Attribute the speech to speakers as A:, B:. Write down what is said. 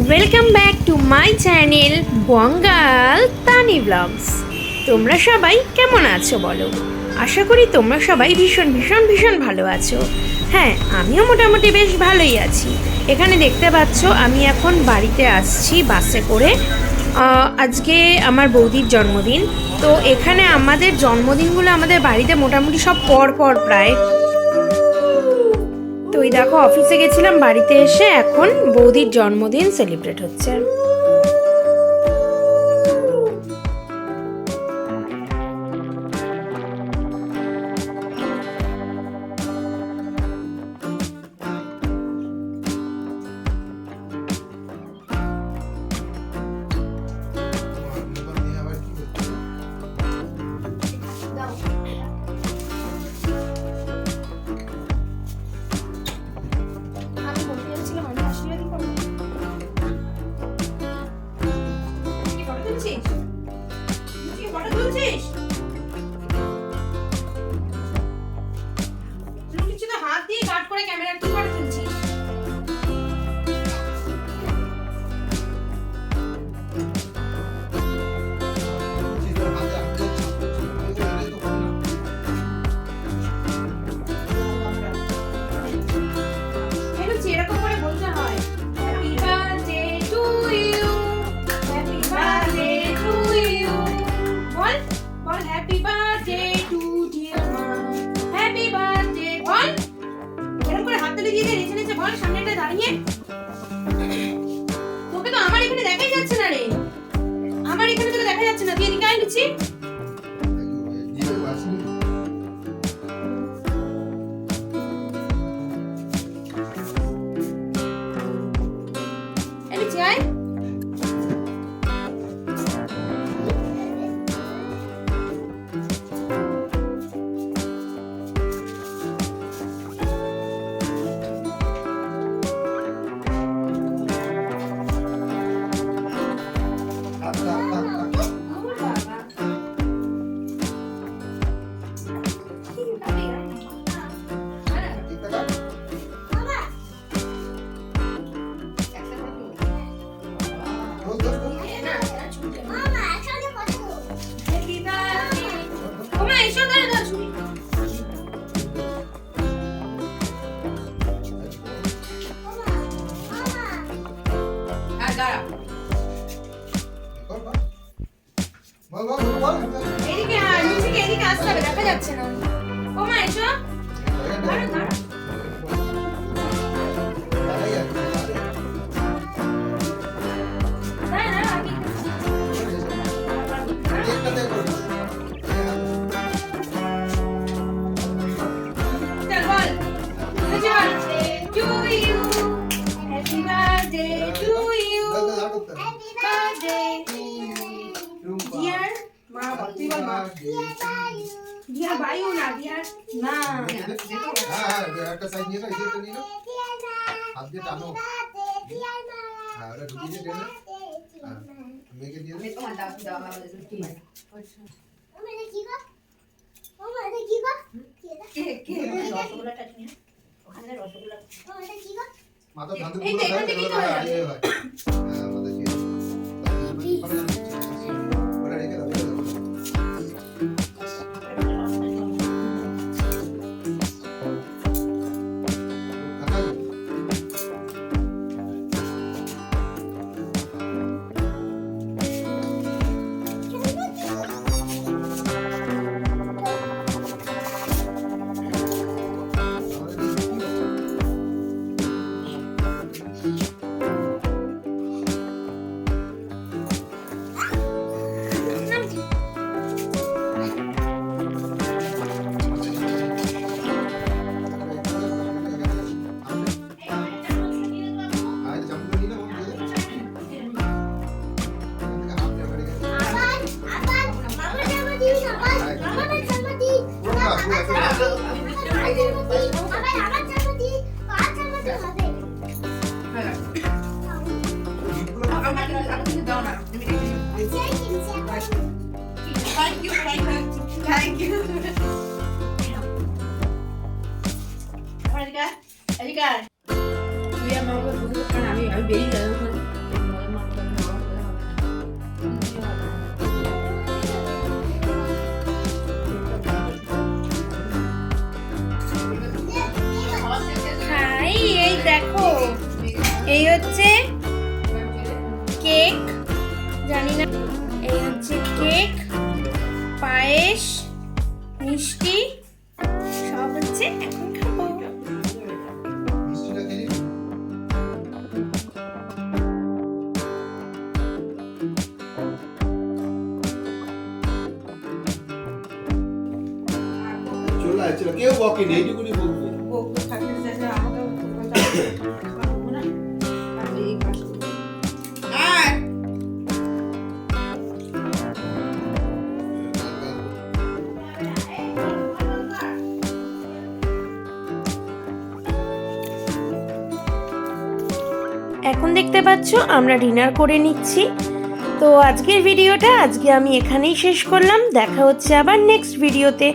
A: Welcome back to my channel Bangal Tani blogs. তোমরা সবাই কেমন আছো বলো? আশা করি তোমরা সবাই ভীষণ ভীষণ ভীষণ ভালো আছো। হ্যাঁ, আমিও মোটামুটি বেশ ভালোই আছি। এখানে দেখতে পাচ্ছ আমি এখন বাড়িতে আসছি বাসে করে। আজকে আমার বৌদির জন্মদিন, তো এখানে আমাদের জন্মদিনগুলো আমাদের বাড়িতে মোটামুটি সব পর প্রায়। তো এই দেখো, অফিসে গেছিলাম, বাড়িতে এসে এখন বৌদির জন্মদিন সেলিব্রেট হচ্ছে। তোকে তো আমার এখানে দেখাই যাচ্ছে না রে, আমার এখানে তোকে দেখা যাচ্ছে না, তুই এদিকে আয় নিচে। এদিকে নিচে এদিকে আসতে হবে, দেখা যাচ্ছে না। ও মা এসো, দাঁড়া দাঁড়া। ডিয়ার বায়ু না, ডিয়ার না, হ্যাঁ একটা সাইড নিয়ে না, এটা নিয়ে না, হাত দিয়ে টানো, হ্যাঁ ওটা ঢুকিয়ে দিয়ে না, হ্যাঁ মেকে দিয়ে দে। তোমার দাও দাও আমার কি আছে? আচ্ছা ও মানে কি গো, ও মানে কি গো, কে রসগোল্লাটা নিয়ে ওখানে রসগোল্লা, ও এটা কি গো, মাথা ধান দিয়ে পুরো খায়, হ্যাঁ আমাদের কি ওটা রেখে দাও। Thank you. তুই আমাকে বুঝতে পার, আমি বেরিয়ে যাবো।
B: হচ্ছে কেক, জানি না, এই হচ্ছে কেক, পায়েস, মিষ্টি সব হচ্ছে এখন খাবো।
A: মিষ্টিটা খেলি। চলো কেউ বকেনি, এইটুকুনি বলবো।
B: এখন দেখতে পাচ্ছ আমরা ডিনার করে নিচ্ছি। তো আজকের ভিডিওটা আমি এখানেই শেষ করলাম। দেখা হচ্ছে আবার নেক্সট ভিডিওতে।